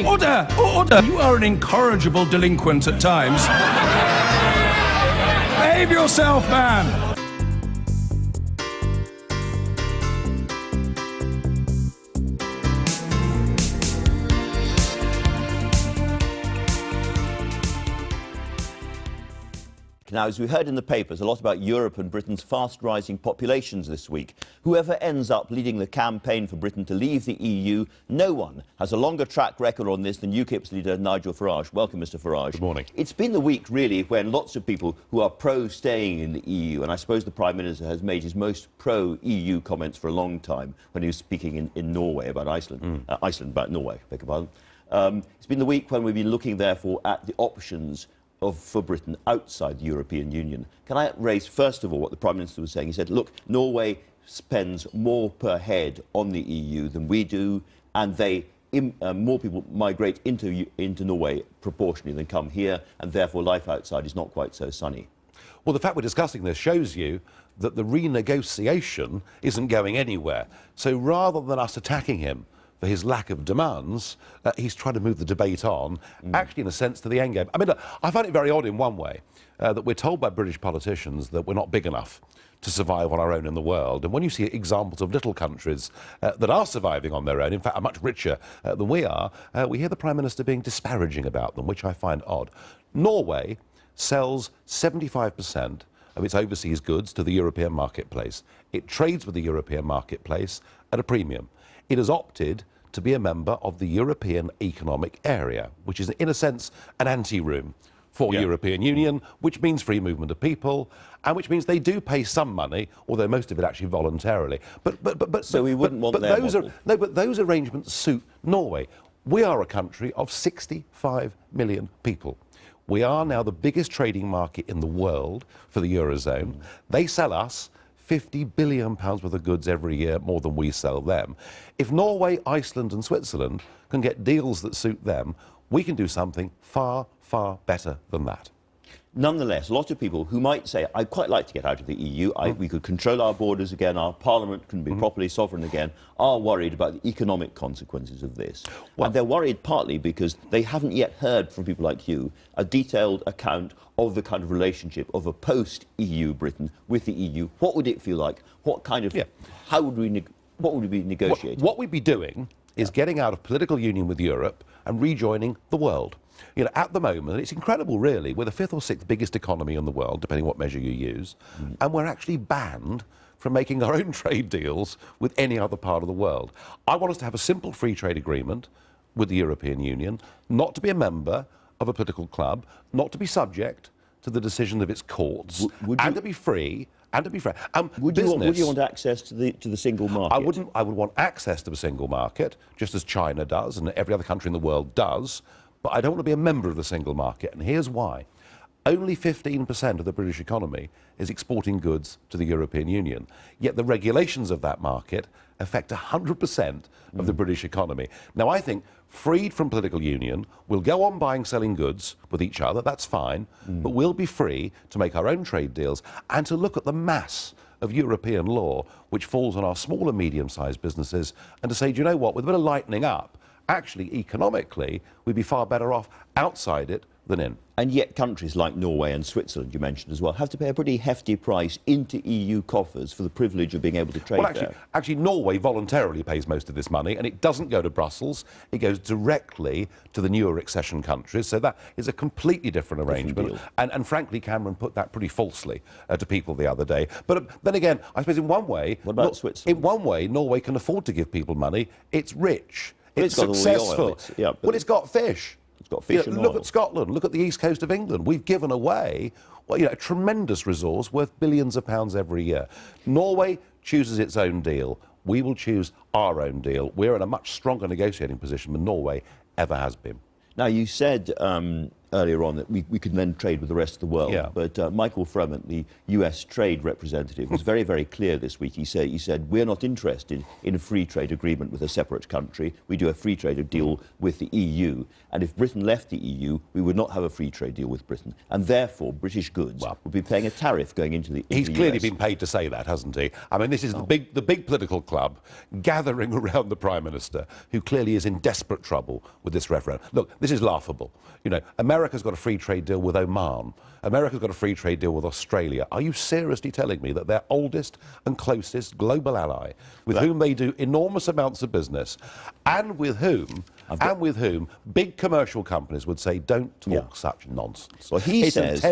Order! Order! You are an incorrigible delinquent at times. Behave yourself, man! Now, as we heard in the papers, a lot about Europe and Britain's fast-rising populations this week. Whoever ends up leading the campaign for Britain to leave the EU, no one has a longer track record on this than UKIP's leader, Nigel Farage. Welcome, Mr Farage. Good morning. It's been the week, really, when lots of people who are pro-staying in the EU, and I suppose the Prime Minister has made his most pro-EU comments for a long time when he was speaking in Norway about Iceland. Iceland about Norway, beg your pardon. It's been the week when we've been looking, therefore, at the options for Britain outside the European Union. Can I raise, first of all, what the Prime Minister was saying? He said, look, Norway spends more per head on the EU than we do, and more people migrate into Norway proportionally than come here, and therefore life outside is not quite so sunny. Well, the fact we're discussing this shows you that the renegotiation isn't going anywhere. So rather than us attacking him for his lack of demands, he's trying to move the debate on, actually, in a sense, to the end game. I mean, look, I find it very odd in one way that we're told by British politicians that we're not big enough to survive on our own in the world. And when you see examples of little countries that are surviving on their own, in fact, are much richer than we are, we hear the Prime Minister being disparaging about them, which I find odd. Norway sells 75% of its overseas goods to the European marketplace. It trades with the European marketplace at a premium. It has opted to be a member of the European Economic Area, which is, in a sense, an anti-room for European Union, which means free movement of people, and which means they do pay some money, although most of it actually voluntarily. So we wouldn't want their model. But those arrangements suit Norway. We are a country of 65 million people. We are now the biggest trading market in the world for the Eurozone. They sell us £50 billion worth of goods every year, more than we sell them. If Norway, Iceland and Switzerland can get deals that suit them, we can do something far, far better than that. Nonetheless, a lot of people who might say, I'd quite like to get out of the EU, we could control our borders again, our parliament can be properly sovereign again, are worried about the economic consequences of this. Well, and they're worried partly because they haven't yet heard from people like you a detailed account of the kind of relationship of a post-EU Britain with the EU. What would it feel like? What kind of... How would we... What would we be negotiating? What we'd be doing is getting out of political union with Europe and rejoining the world. You know, at the moment, it's incredible, really. We're the fifth or sixth biggest economy in the world, depending what measure you use, and we're actually banned from making our own trade deals with any other part of the world. I want us to have a simple free trade agreement with the European Union, not to be a member of a political club, not to be subject to the decision of its courts, and to be free. And to be fair, would you want access to the single market? I would want access to the single market, just as China does and every other country in the world does, but I don't want to be a member of the single market, and here's why. Only 15% of the British economy is exporting goods to the European Union, yet the regulations of that market affect 100% of the British economy. Now, I think, freed from political union, we'll go on buying, selling goods with each other, that's fine, but we'll be free to make our own trade deals and to look at the mass of European law which falls on our small and medium-sized businesses and to say, do you know what, with a bit of lightening up, actually, economically, we'd be far better off outside it than in. And yet countries like Norway and Switzerland, you mentioned as well, have to pay a pretty hefty price into EU coffers for the privilege of being able to trade there. Actually, Norway voluntarily pays most of this money, and it doesn't go to Brussels. It goes directly to the newer accession countries, so that is a completely different arrangement. And frankly, Cameron put that pretty falsely to people the other day. But then again, I suppose in one way... What about Switzerland? In one way, Norway can afford to give people money. It's rich. It's successful. Well, it's got fish. It's got fish and oil. Look at Scotland. Look at the east coast of England. We've given away a tremendous resource worth billions of pounds every year. Norway chooses its own deal. We will choose our own deal. We're in a much stronger negotiating position than Norway ever has been. Now, you said earlier on that we could then trade with the rest of the world. Yeah. But Michael Fremont, the US trade representative, was very, very clear this week. He said, we're not interested in a free trade agreement with a separate country. We do a free trade deal with the EU. And if Britain left the EU, we would not have a free trade deal with Britain. And therefore, British goods would be paying a tariff going into the He's the clearly US. been paid to say that, hasn't he? I mean, this is the big political club gathering around the Prime Minister, who clearly is in desperate trouble with this referendum. Look, this is laughable. You know, America's got a free trade deal with Oman. America's got a free trade deal with Australia. Are you seriously telling me that their oldest and closest global ally, with whom they do enormous amounts of business, and with whom big commercial companies would say, don't talk such nonsense? Well, he says...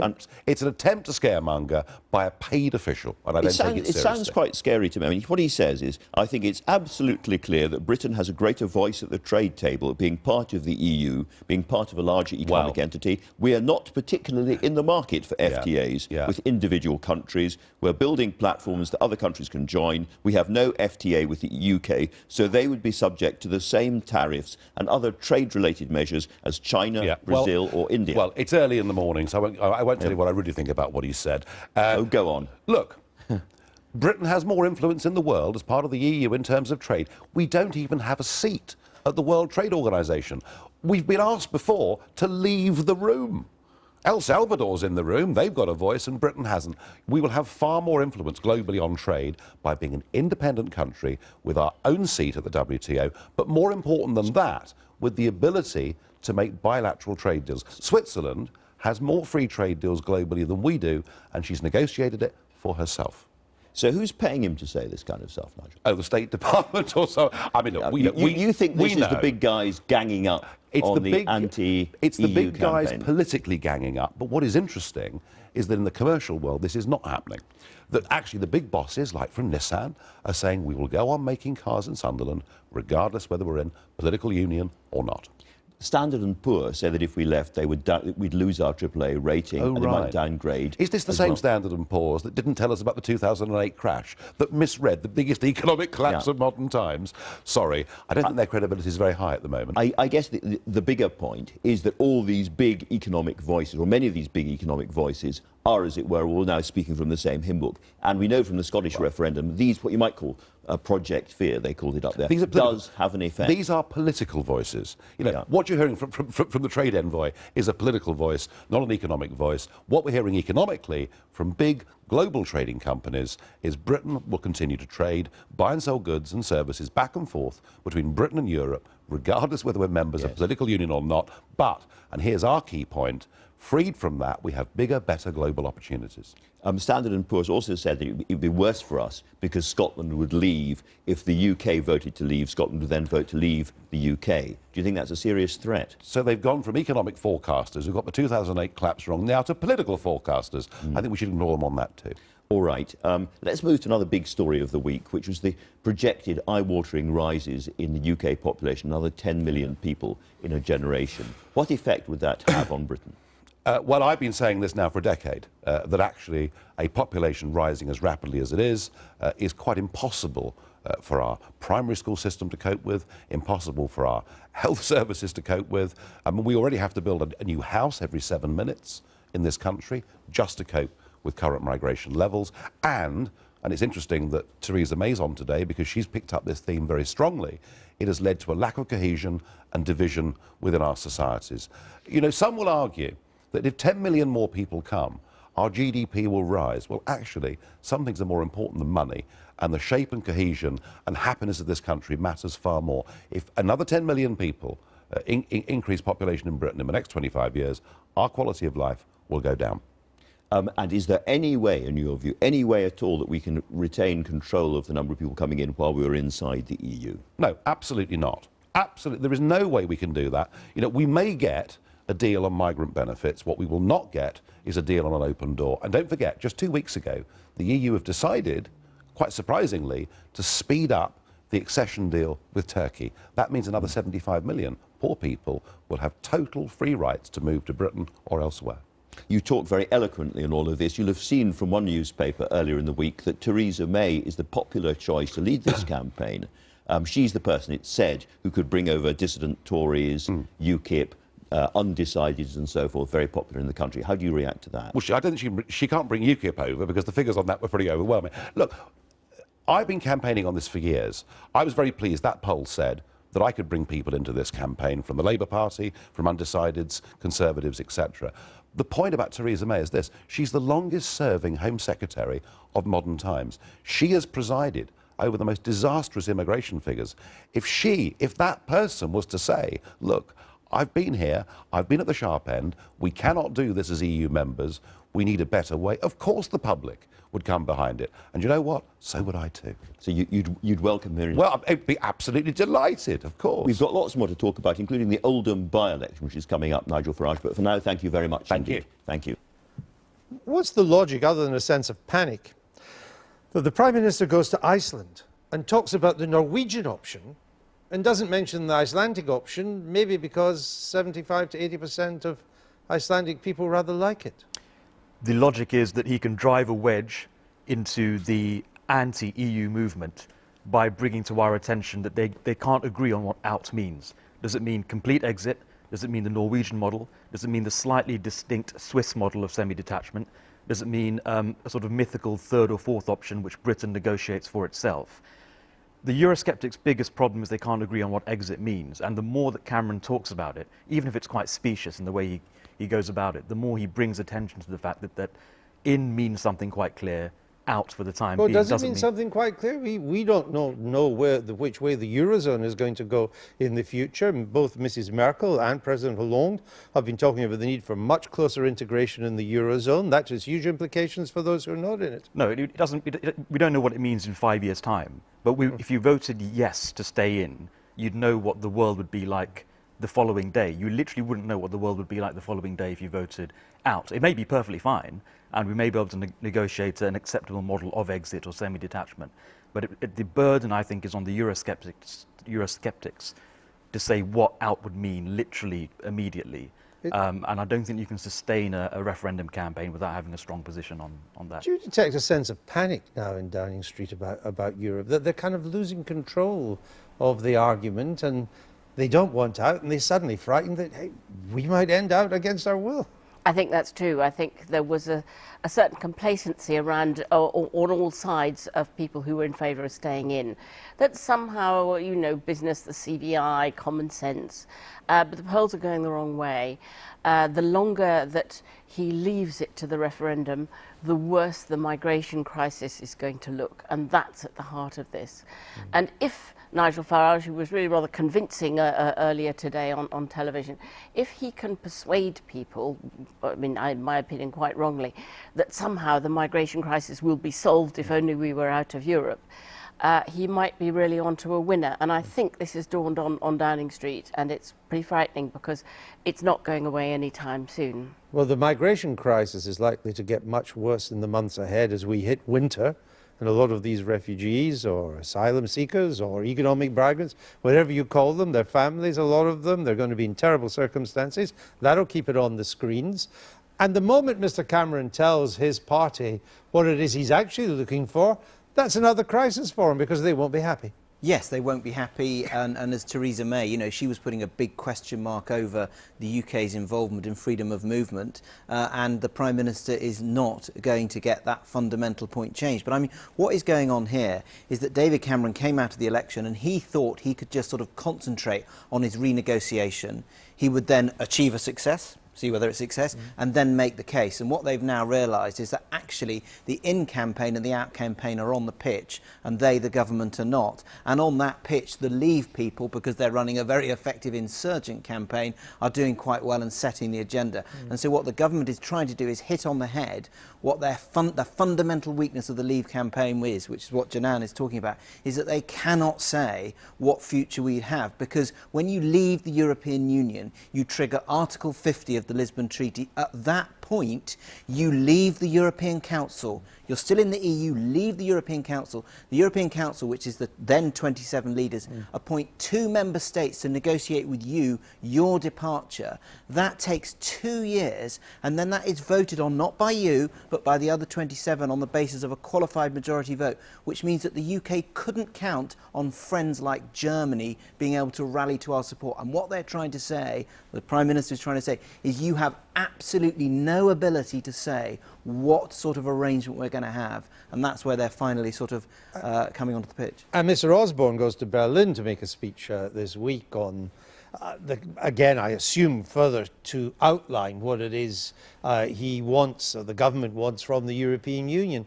It's an attempt to scaremonger by a paid official, and I don't take it seriously. It sounds quite scary to me. I mean, what he says is, I think it's absolutely clear that Britain has a greater voice at the trade table, being part of the EU, being part of a larger economic entity. We are not particularly in the market for FTAs with individual countries. We're building platforms that other countries can join. We have no FTA with the UK, so they would be subject to the same tariffs and other trade-related measures as China, Brazil or India. Well, it's early in the morning, so I won't tell you what I really think about what he said. Go on. Look, Britain has more influence in the world as part of the EU in terms of trade. We don't even have a seat at the World Trade Organization. We've been asked before to leave the room. El Salvador's in the room, they've got a voice, and Britain hasn't. We will have far more influence globally on trade by being an independent country with our own seat at the WTO, but more important than that, with the ability to make bilateral trade deals. Switzerland has more free trade deals globally than we do, and she's negotiated it for herself. So who's paying him to say this kind of stuff, Nigel? Oh, the State Department or so. I mean, look, you think this is the big guys ganging up on the anti-EU It's the big guys campaign? politically ganging up. But what is interesting is that in the commercial world, this is not happening. That actually the big bosses, like from Nissan, are saying we will go on making cars in Sunderland, regardless whether we're in political union or not. Standard & Poor's say that if we left, we'd lose our AAA rating and they might downgrade. Is this the same Standard & Poor's that didn't tell us about the 2008 crash, that misread the biggest economic collapse of modern times? Sorry, I don't think their credibility is very high at the moment. I guess the bigger point is that all these big economic voices, or many of these big economic voices, are, as it were, all now speaking from the same hymn book. And we know from the Scottish referendum, these, what you might call Project Fear, they called it up there, does have an effect. These are political voices. You know, what you're hearing from the trade envoy is a political voice, not an economic voice. What we're hearing economically from big global trading companies is Britain will continue to trade, buy and sell goods and services back and forth between Britain and Europe, regardless whether we're members of a political union or not. But, and here's our key point, freed from that, we have bigger, better global opportunities. Standard & Poor's also said that it would be worse for us because Scotland would leave. If the UK voted to leave, Scotland would then vote to leave the UK. Do you think that's a serious threat? So they've gone from economic forecasters who got the 2008 collapse wrong now to political forecasters. I think we should ignore them on that too. All right. Let's move to another big story of the week, which was the projected eye-watering rises in the UK population, another 10 million people in a generation. What effect would that have on Britain? Well, I've been saying this now for a decade, that actually a population rising as rapidly as it is quite impossible for our primary school system to cope with, impossible for our health services to cope with. I mean, we already have to build a new house every 7 minutes in this country just to cope with current migration levels. And it's interesting that Theresa May's on today because she's picked up this theme very strongly. It has led to a lack of cohesion and division within our societies. You know, some will argue that if 10 million more people come, our GDP will rise. Well, actually, some things are more important than money, and the shape and cohesion and happiness of this country matters far more. If another 10 million people increase population in Britain in the next 25 years, our quality of life will go down. And is there any way, in your view, any way at all that we can retain control of the number of people coming in while we're inside the EU? No, absolutely not. Absolutely. There is no way we can do that. You know, we may get a deal on migrant benefits. What we will not get is a deal on an open door. And don't forget, just 2 weeks ago, the EU have decided, quite surprisingly, to speed up the accession deal with Turkey. That means another 75 million poor people will have total free rights to move to Britain or elsewhere. You talk very eloquently on all of this. You'll have seen from one newspaper earlier in the week that Theresa May is the popular choice to lead this campaign. She's the person, it's said, who could bring over dissident Tories, UKIP, undecideds and so forth very popular in the country. How do you react to that? Well, I don't think she can't bring UKIP over because the figures on that were pretty overwhelming. Look, I've been campaigning on this for years. I was very pleased that poll said that I could bring people into this campaign from the Labour Party, from undecideds, Conservatives, etc. The point about Theresa May is this: she's the longest-serving Home Secretary of modern times. She has presided over the most disastrous immigration figures. If that person was to say, look, I've been here, I've been at the sharp end, we cannot do this as EU members, we need a better way, of course the public would come behind it. And you know what? So would I too. So you'd welcome her in? Well, I'd be absolutely delighted, of course. We've got lots more to talk about, including the Oldham by-election, which is coming up, Nigel Farage. But for now, thank you very much Thank indeed. you. Thank you. What's the logic, other than a sense of panic, that the Prime Minister goes to Iceland and talks about the Norwegian option and doesn't mention the Icelandic option, maybe because 75 to 80% of Icelandic people rather like it? The logic is that he can drive a wedge into the anti-EU movement by bringing to our attention that they can't agree on what out means. Does it mean complete exit? Does it mean the Norwegian model? Does it mean the slightly distinct Swiss model of semi-detachment? Does it mean a sort of mythical third or fourth option which Britain negotiates for itself? The Eurosceptics' biggest problem is they can't agree on what exit means, and the more that Cameron talks about it, even if it's quite specious in the way he goes about it, the more he brings attention to the fact that in means something quite clear, out for the time being. Well, does it mean something quite clear? We don't know which way the Eurozone is going to go in the future. Both Mrs. Merkel and President Hollande have been talking about the need for much closer integration in the Eurozone. That has huge implications for those who are not in it. No, it doesn't. We don't know what it means in 5 years' time. But if you voted yes to stay in, you'd know what the world would be like the following day. You literally wouldn't know what the world would be like the following day if you voted out. It may be perfectly fine, and we may be able to negotiate an acceptable model of exit or semi-detachment. But the burden, I think, is on the Eurosceptics to say what out would mean literally immediately. And I don't think you can sustain a referendum campaign without having a strong position on that. Do you detect a sense of panic now in Downing Street about Europe, that they're kind of losing control of the argument and they don't want out, and they're suddenly frightened that, hey, we might end out against our will? I think that's true. I think there was a certain complacency around on all sides of people who were in favour of staying in. That somehow, you know, business, the CBI, common sense, but the polls are going the wrong way. The longer that he leaves it to the referendum, the worse the migration crisis is going to look, and that's at the heart of this. And if Nigel Farage, who was really rather convincing earlier today on television, if he can persuade people, I mean, in my opinion, quite wrongly, that somehow the migration crisis will be solved if only we were out of Europe, he might be really onto a winner. And I think this has dawned on Downing Street, and it's pretty frightening because it's not going away anytime soon. Well, the migration crisis is likely to get much worse in the months ahead as we hit winter. And a lot of these refugees or asylum seekers or economic migrants, whatever you call them, their families, a lot of them, they're going to be in terrible circumstances. That'll keep it on the screens. And the moment Mr. Cameron tells his party what it is he's actually looking for, that's another crisis for him because they won't be happy. Yes, they won't be happy, and as Theresa May, you know, she was putting a big question mark over the UK's involvement in freedom of movement, and the Prime Minister is not going to get that fundamental point changed. But I mean, what is going on here is that David Cameron came out of the election and he thought he could just sort of concentrate on his renegotiation. He would then achieve a success, see whether it's success, and then make the case. And what they've now realised is that actually the in campaign and the out campaign are on the pitch, and they, the government, are not. And on that pitch, the Leave people, because they're running a very effective insurgent campaign, are doing quite well and setting the agenda. And so what the government is trying to do is hit on the head what the fundamental weakness of the Leave campaign is, which is what Janan is talking about, is that they cannot say what future we have, because when you leave the European Union, you trigger Article 50 of the Lisbon Treaty. At that point, point, you leave the European Council. You're still in the EU, leave the European Council. The European Council, which is the then 27 leaders, appoint 2 member states to negotiate with you your departure. That takes 2 years, and then that is voted on not by you, but by the other 27 on the basis of a qualified majority vote, which means that the UK couldn't count on friends like Germany being able to rally to our support. And what they're trying to say, the Prime Minister is trying to say, is you have absolutely no ability to say what sort of arrangement we're going to have, and that's where they're finally sort of coming onto the pitch. And Mr. Osborne goes to Berlin to make a speech this week on, again, I assume further to outline what it is he wants, or the government wants from the European Union.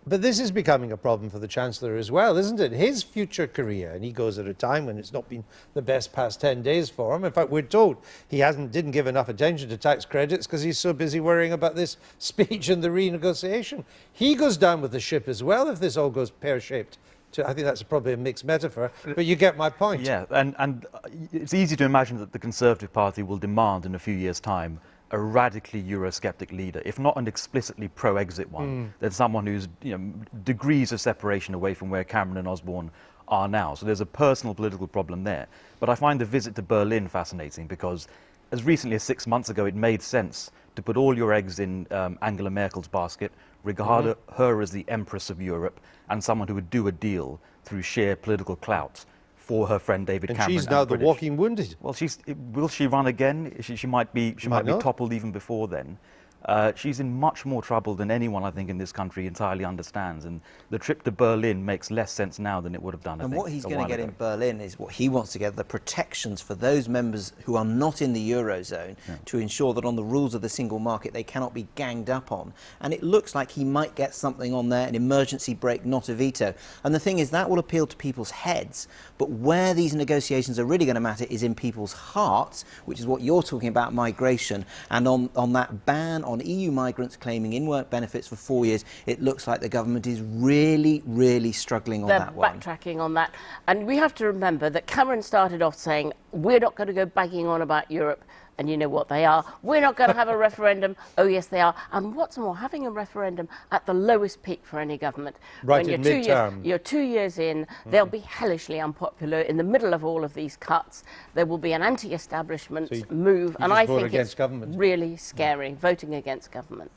But this is becoming a problem for the Chancellor as well, isn't it? His future career, and he goes at a time when it's not been the best past 10 days for him. In fact, we're told he didn't give enough attention to tax credits because he's so busy worrying about this speech and the renegotiation. He goes down with the ship as well if this all goes pear-shaped. I think that's probably a mixed metaphor, but you get my point. Yeah, and it's easy to imagine that the Conservative Party will demand in a few years' time a radically Eurosceptic leader, if not an explicitly pro-exit one, then someone who's degrees of separation away from where Cameron and Osborne are now. So there's a personal political problem there. But I find the visit to Berlin fascinating because as recently as 6 months ago, it made sense to put all your eggs in Angela Merkel's basket, regard her as the Empress of Europe and someone who would do a deal through sheer political clout for her friend David Cameron. And she's now the walking wounded. Well, will she run again? She might be toppled even before then. She's in much more trouble than anyone, I think, in this country entirely understands. And the trip to Berlin makes less sense now than it would have done, And what he's going to get in Berlin is what he wants to get, the protections for those members who are not in the Eurozone to ensure that on the rules of the single market they cannot be ganged up on. And it looks like he might get something on there, an emergency brake, not a veto. And the thing is, that will appeal to people's heads. But where these negotiations are really going to matter is in people's hearts, which is what you're talking about, migration, and on that ban on EU migrants claiming in-work benefits for 4 years. It looks like the government is really, really struggling on that one. They're backtracking on that. And we have to remember that Cameron started off saying, we're not going to go bagging on about Europe. And you know what they are. We're not going to have a referendum. Oh, yes, they are. And what's more, having a referendum at the lowest peak for any government. Right when in midterm. You're 2 years in, they'll be hellishly unpopular in the middle of all of these cuts. There will be an anti-establishment move. And I think it's really scary, voting against government.